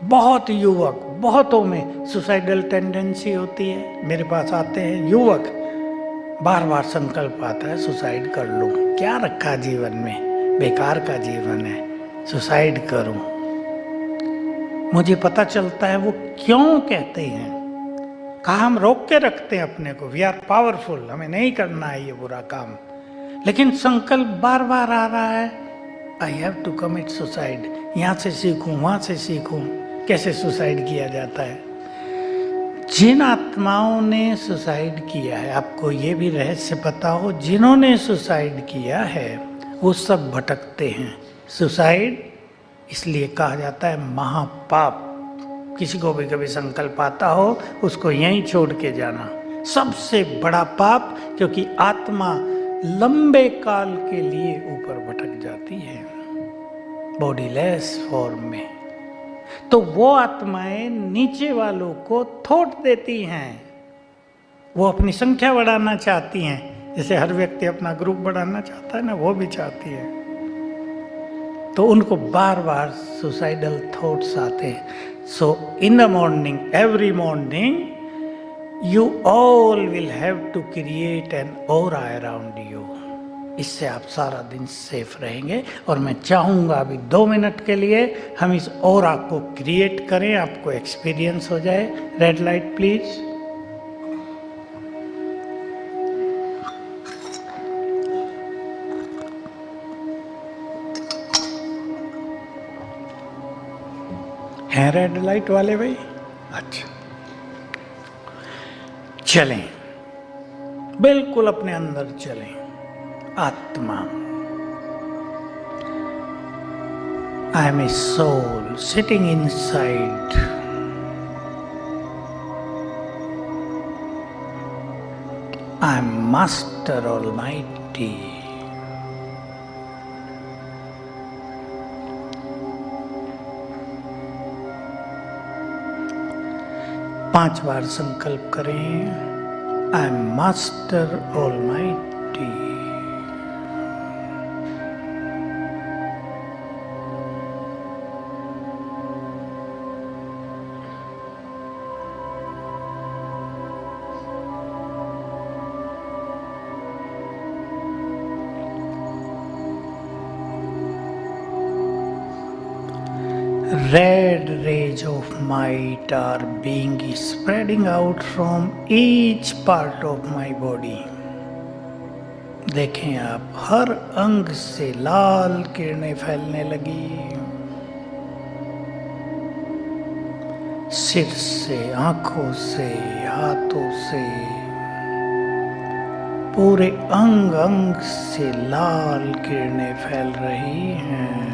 बहुत युवक, बहुतों में सुसाइडल टेंडेंसी होती है। मेरे पास आते हैं युवक, बार बार संकल्प आता है सुसाइड कर लूं, क्या रखा जीवन में, बेकार का जीवन है, सुसाइड करूं। मुझे पता चलता है वो क्यों कहते हैं। कहा हम रोक के रखते हैं अपने को, वी आर पावरफुल, हमें नहीं करना है ये बुरा काम, लेकिन संकल्प बार बार आ रहा है, I have to commit suicide. यहाँ से सीखूं, वहाँ से सीखूं कैसे सुसाइड किया जाता है। जिन आत्माओं ने सुसाइड किया है, आपको ये भी रहस्य पता हो, जिन्होंने सुसाइड किया है वो सब भटकते हैं। सुसाइड इसलिए कहा जाता है महापाप। किसी को भी कभी संकल्प आता हो उसको यहीं छोड़ के जाना, सबसे बड़ा पाप, क्योंकि आत्मा लंबे काल के लिए ऊपर भटक जाती है बॉडीलेस फॉर्म में। तो वो आत्माएं नीचे वालों को थोट देती हैं, वो अपनी संख्या बढ़ाना चाहती हैं, जैसे हर व्यक्ति अपना ग्रुप बढ़ाना चाहता है ना, वो भी चाहती है। तो उनको बार बार सुसाइडल थॉट्स आते हैं। So in the morning, every morning, you all will have to create an aura around you। इससे आप सारा दिन सेफ रहेंगे। और मैं चाहूँगा अभी 2 मिनट के लिए हम इस ऑरा को क्रिएट करें, आपको एक्सपीरियंस हो जाए। Red light please. हैं रेड लाइट वाले भाई? अच्छा, चलें, बिल्कुल अपने अंदर चलें। आत्मा, I am a soul sitting inside. I am master almighty. पांच बार संकल्प करें, I am master almighty. Red rays of might are being spreading out from each part of my body। देखें आप, हर अंग से लाल किरणें फैलने लगी, सिर से, आंखों से, हाथों से, पूरे अंग अंग से लाल किरणें फैल रही हैं।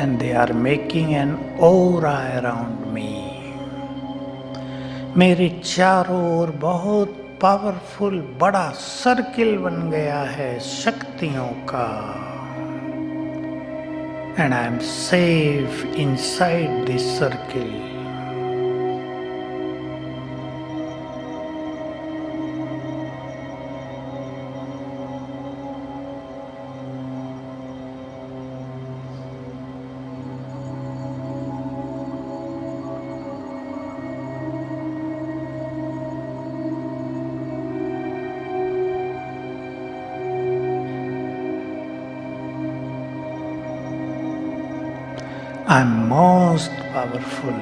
And they are making an aura around me। मेरे चारों ओर बहुत पावरफुल बड़ा सर्किल बन गया है शक्तियों का। And I am safe inside this circle। I am most powerful।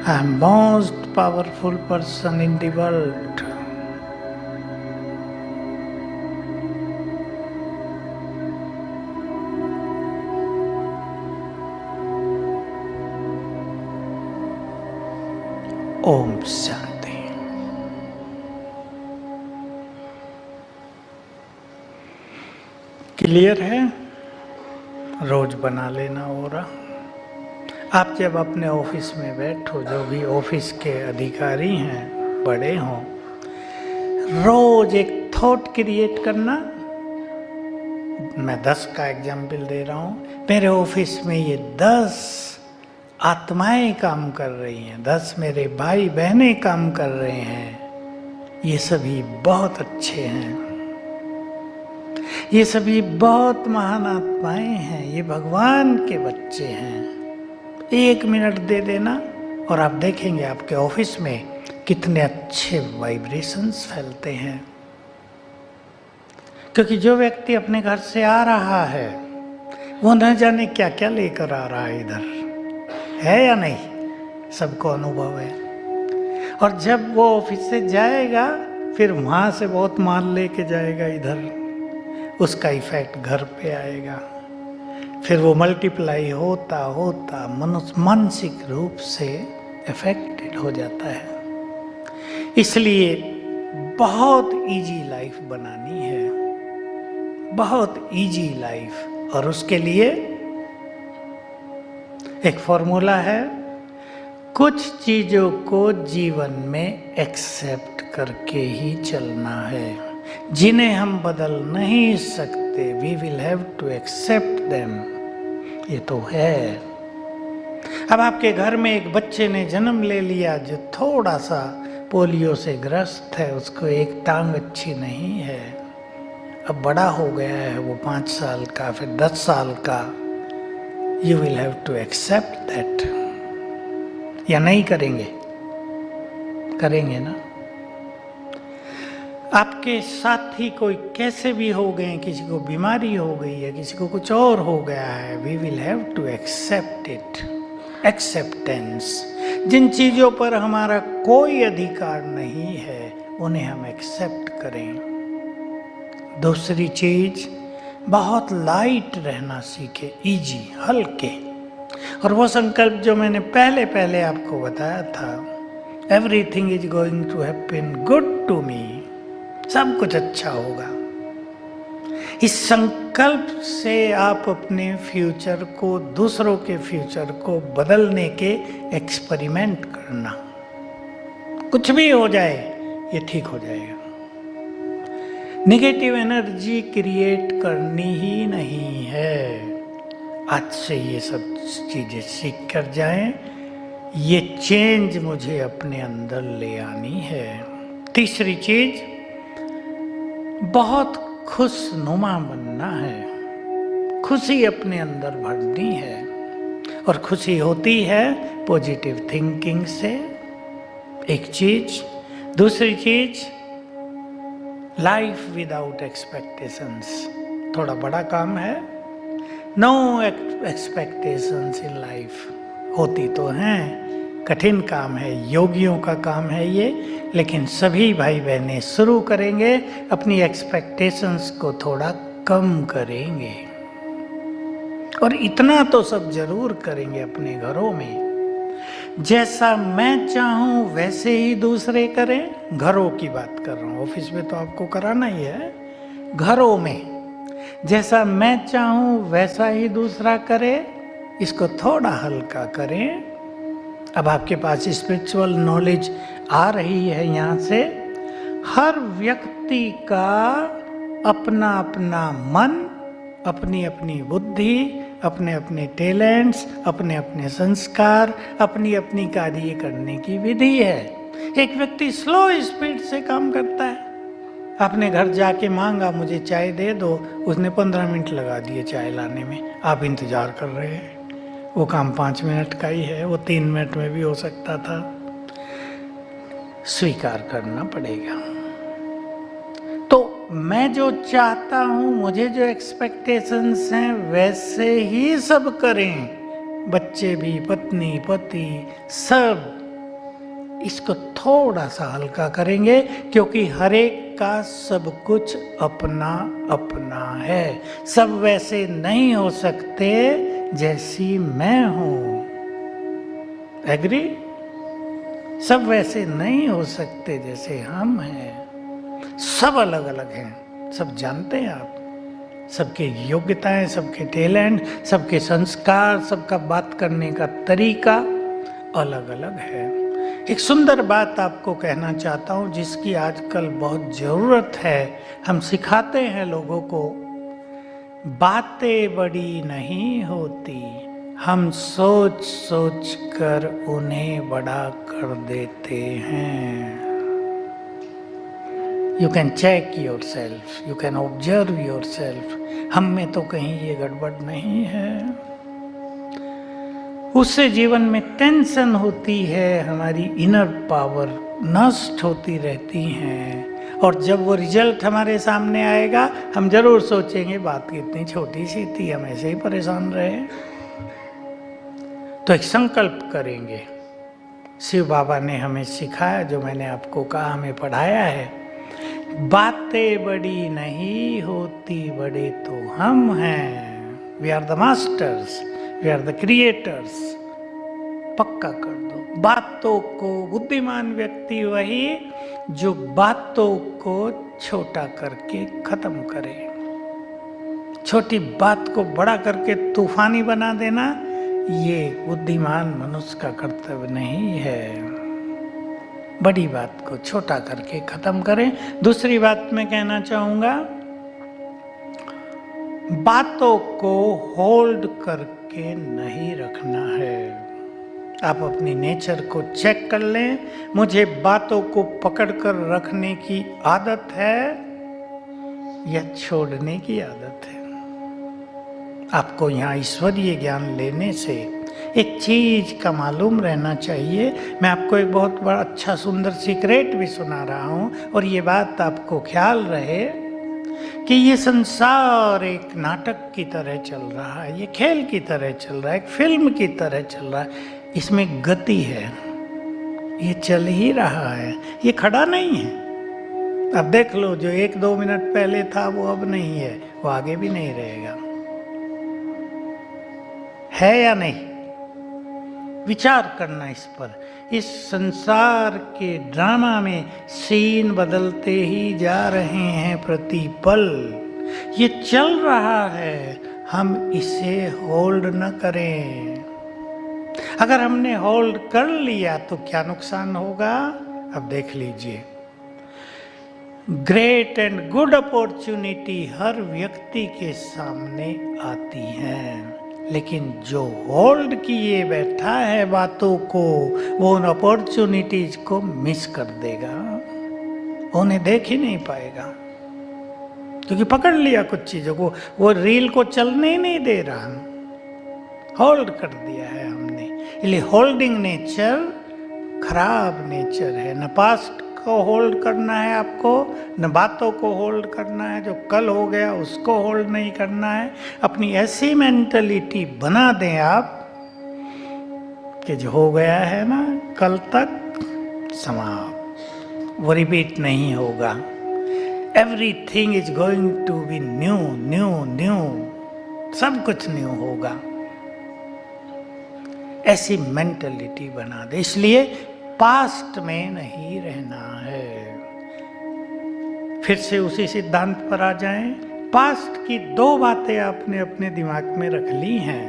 I am most powerful person in the world। Om Shanti. Clear है? रोज बना लेना होगा। आप जब अपने ऑफिस में बैठो, जो भी ऑफिस के अधिकारी हैं, बड़े हों, रोज एक थॉट क्रिएट करना, मैं 10 का एग्जाम्पल दे रहा हूँ। मेरे ऑफिस में ये 10 आत्माएं काम कर रही हैं, 10 मेरे भाई बहनें काम कर रहे हैं। ये सभी बहुत अच्छे हैं, ये सभी बहुत महान आत्माएं हैं, ये भगवान के बच्चे हैं। 1 मिनट दे देना और आप देखेंगे आपके ऑफिस में कितने अच्छे वाइब्रेशंस फैलते हैं। क्योंकि जो व्यक्ति अपने घर से आ रहा है वो न जाने क्या क्या लेकर आ रहा है इधर, है या नहीं, सबको अनुभव है। और जब वो ऑफिस से जाएगा फिर वहां से बहुत माल लेके जाएगा इधर, उसका इफेक्ट घर पे आएगा। फिर वो मल्टीप्लाई होता होता मनुष्य मानसिक रूप से अफेक्टेड हो जाता है। इसलिए बहुत इजी लाइफ बनानी है, बहुत इजी लाइफ। और उसके लिए एक फॉर्मूला है, कुछ चीजों को जीवन में एक्सेप्ट करके ही चलना है, जिन्हें हम बदल नहीं सकते। We will have to accept them. ये तो है। अब आपके घर में एक बच्चे ने जन्म ले लिया जो थोड़ा सा पोलियो से ग्रस्त है, उसको एक टांग अच्छी नहीं है, अब बड़ा हो गया है, वो 5 साल का, फिर 10 साल का। You will have to accept that. या नहीं करेंगे? करेंगे ना। आपके साथी कोई कैसे भी हो गए, किसी को बीमारी हो गई है, किसी को कुछ और हो गया है, we will have to accept it. Acceptance. जिन चीजों पर हमारा कोई अधिकार नहीं है उन्हें हम एक्सेप्ट करें। दूसरी चीज, बहुत लाइट रहना सीखे, इजी, हल्के। और वो संकल्प जो मैंने पहले आपको बताया था, everything is going to happen good to me, सब कुछ अच्छा होगा। इस संकल्प से आप अपने फ्यूचर को, दूसरों के फ्यूचर को बदलने के एक्सपेरिमेंट करना। कुछ भी हो जाए ये ठीक हो जाएगा। नेगेटिव एनर्जी क्रिएट करनी ही नहीं है। आज से ये सब चीजें सीख कर जाएं। ये चेंज मुझे अपने अंदर ले आनी है। तीसरी चीज, बहुत खुशनुमा बनना है, खुशी अपने अंदर भरनी है। और खुशी होती है पॉजिटिव थिंकिंग से, एक चीज। दूसरी चीज, लाइफ विदाउट एक्सपेक्टेशंस। थोड़ा बड़ा काम है। No expectations in life. होती तो हैं, कठिन काम है, योगियों का काम है ये, लेकिन सभी भाई बहनें शुरू करेंगे, अपनी एक्सपेक्टेशंस को थोड़ा कम करेंगे। और इतना तो सब जरूर करेंगे अपने घरों में, जैसा मैं चाहूं वैसे ही दूसरे करें। घरों की बात कर रहा हूं, ऑफिस में तो आपको कराना ही है। घरों में जैसा मैं चाहूं वैसा ही दूसरा करे, इसको थोड़ा हल्का करें। अब आपके पास स्पिरिचुअल नॉलेज आ रही है यहाँ से। हर व्यक्ति का अपना अपना मन, अपनी अपनी बुद्धि, अपने अपने टैलेंट्स, अपने अपने संस्कार, अपनी अपनी कार्य करने की विधि है। एक व्यक्ति स्लो स्पीड से काम करता है। आपने घर जाके मांगा मुझे चाय दे दो, उसने 15 मिनट लगा दिए चाय लाने में, आप इंतजार कर रहे हैं। वो काम 5 मिनट का ही है, वो 3 मिनट में भी हो सकता था। स्वीकार करना पड़ेगा। तो मैं जो चाहता हूं, मुझे जो एक्सपेक्टेशंस हैं वैसे ही सब करें, बच्चे भी, पत्नी, पति, सब। इसको थोड़ा सा हल्का करेंगे, क्योंकि हर एक का सब कुछ अपना अपना है। सब वैसे नहीं हो सकते जैसी मैं हूं। एग्री? सब वैसे नहीं हो सकते जैसे हम हैं। सब अलग अलग हैं, सब जानते हैं आप। सबके योग्यताएं, सबके टैलेंट, सबके संस्कार, सबका बात करने का तरीका अलग अलग है। एक सुंदर बात आपको कहना चाहता हूं, जिसकी आजकल बहुत जरूरत है। हम सिखाते हैं लोगों को बातें बड़ी नहीं होती, हम सोच सोच कर उन्हें बड़ा कर देते हैं। You can check yourself, you can observe yourself. हम में तो कहीं ये गड़बड़ नहीं है। उससे जीवन में टेंशन होती है, हमारी इनर पावर नष्ट होती रहती हैं। और जब वो रिजल्ट हमारे सामने आएगा, हम जरूर सोचेंगे बात कितनी छोटी सी थी, हम ऐसे ही परेशान रहे। तो एक संकल्प करेंगे। शिव बाबा ने हमें सिखाया, जो मैंने आपको कहा, हमें पढ़ाया है, बातें बड़ी नहीं होती, बड़े तो हम हैं। We are the masters, we are the creators. पक्का कर दो बातों को। बुद्धिमान व्यक्ति वही जो बातों को छोटा करके खत्म करे। छोटी बात को बड़ा करके तूफानी बना देना, ये बुद्धिमान मनुष्य का कर्तव्य नहीं है। बड़ी बात को छोटा करके खत्म करें। दूसरी बात मैं कहना चाहूंगा, बातों को होल्ड करके नहीं रखना है। आप अपनी नेचर को चेक कर लें, मुझे बातों को पकड़कर रखने की आदत है या छोड़ने की आदत है। आपको यहाँ ईश्वरीय ज्ञान लेने से एक चीज का मालूम रहना चाहिए। मैं आपको एक बहुत बड़ा अच्छा सुंदर सीक्रेट भी सुना रहा हूँ, और ये बात आपको ख्याल रहे कि ये संसार एक नाटक की तरह चल रहा है, ये खेल की तरह चल रहा है, एक फिल्म की तरह चल रहा है। इसमें गति है, ये चल ही रहा है, ये खड़ा नहीं है। अब देख लो, जो 1-2 मिनट पहले था वो अब नहीं है, वो आगे भी नहीं रहेगा। है या नहीं? विचार करना इस पर। इस संसार के ड्रामा में सीन बदलते ही जा रहे हैं प्रतिपल। ये चल रहा है, हम इसे होल्ड न करें। अगर हमने होल्ड कर लिया तो क्या नुकसान होगा, अब देख लीजिए। ग्रेट एंड गुड अपॉर्चुनिटी हर व्यक्ति के सामने आती है, लेकिन जो होल्ड किए बैठा है बातों को, वो उन अपॉर्चुनिटीज को मिस कर देगा, उन्हें देख ही नहीं पाएगा, क्योंकि पकड़ लिया कुछ चीजों को। वो रील को चलने ही नहीं दे रहा, होल्ड कर दिया है हमने। इसलिए होल्डिंग नेचर खराब नेचर है। न पास्ट को होल्ड करना है आपको, न बातों को होल्ड करना है। जो कल हो गया उसको होल्ड नहीं करना है। अपनी ऐसी मेंटलिटी बना दें आप कि जो हो गया है ना कल तक, समाप्त, वो रिपीट नहीं होगा। Everything is going to be new new new, सब कुछ न्यू होगा। ऐसी मेंटलिटी बना दे। इसलिए पास्ट में नहीं रहना है। फिर से उसी सिद्धांत पर आ जाएं। पास्ट की 2 बातें आपने अपने दिमाग में रख ली हैं।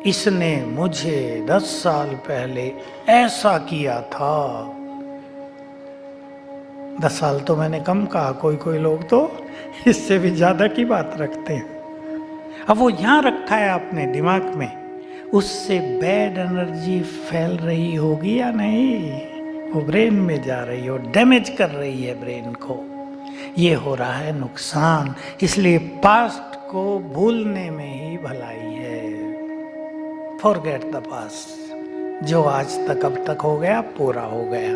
इसने मुझे 10 साल पहले ऐसा किया था। 10 साल तो मैंने कम कहा, कोई लोग तो इससे भी ज्यादा की बात रखते हैं। अब वो यहां रखा है आपने दिमाग में, उससे बैड एनर्जी फैल रही होगी या नहीं, वो ब्रेन में जा रही है, डैमेज कर रही है ब्रेन को, ये हो रहा है नुकसान। इसलिए पास्ट को भूलने में ही भलाई है। Forget the past. जो आज तक अब तक हो गया पूरा हो गया।